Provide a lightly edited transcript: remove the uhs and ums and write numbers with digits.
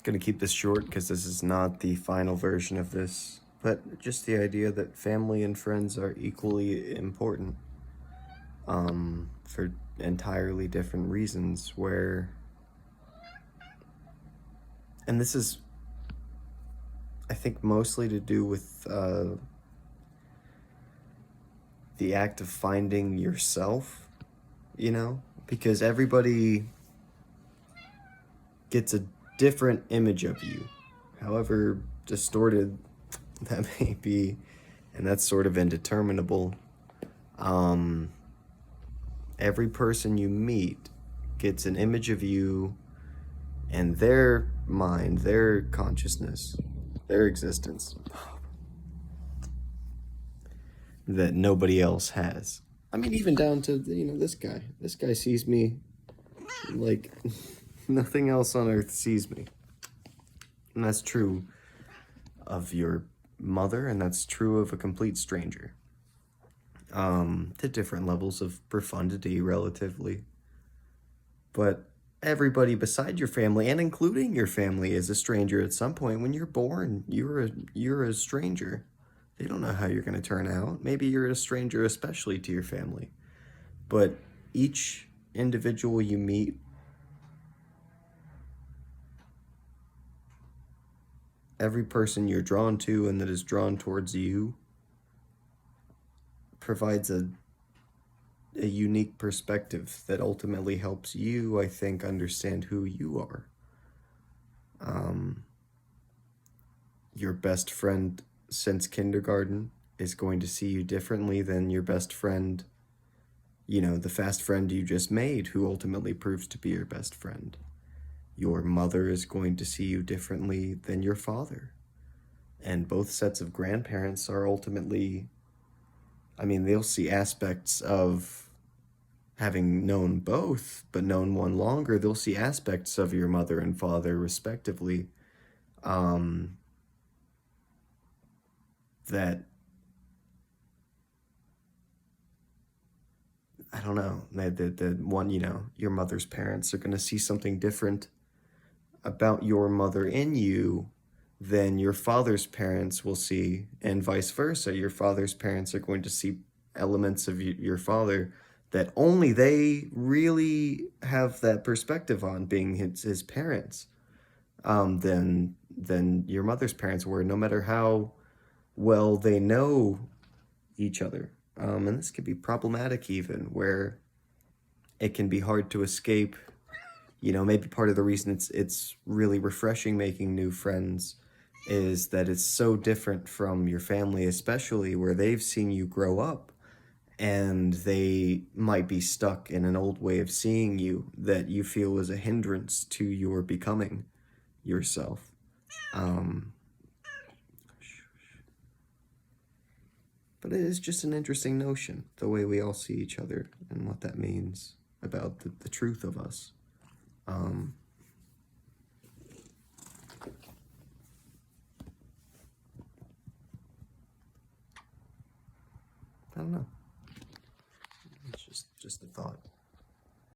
Gonna keep this short because this is not the final version of this, but just the idea that family and friends are equally important, for entirely different reasons, and this is, I think, mostly to do with the act of finding yourself, because everybody gets a different image of you, however distorted that may be, and that's sort of indeterminable. Every person you meet gets an image of you and their mind, their consciousness, their existence that nobody else has. I mean, even down to, this guy. This guy sees me like nothing else on earth sees me. And that's true of your mother, and that's true of a complete stranger. To different levels of profundity, relatively. But everybody beside your family, and including your family, is a stranger at some point. When you're born, you're a stranger. They don't know how you're going to turn out. Maybe you're a stranger especially to your family. But each individual you meet every person you're drawn to and that is drawn towards you provides a unique perspective that ultimately helps you, I think, understand who you are. Your best friend since kindergarten is going to see you differently than your best friend, the fast friend you just made, who ultimately proves to be your best friend. Your mother is going to see you differently than your father. And both sets of grandparents are ultimately, they'll see aspects of having known both, but known one longer. They'll see aspects of your mother and father, respectively, that, I don't know, the one, your mother's parents are going to see something different about your mother in you than your father's parents will see, and vice versa. Your father's parents are going to see elements of your father that only they really have that perspective on, being his parents, than your mother's parents were, no matter how well they know each other. And this can be problematic, even, where it can be hard to escape. Maybe part of the reason it's really refreshing making new friends is that it's so different from your family, especially where they've seen you grow up, and they might be stuck in an old way of seeing you that you feel is a hindrance to your becoming yourself. But it is just an interesting notion, the way we all see each other and what that means about the truth of us. I don't know. It's just a thought.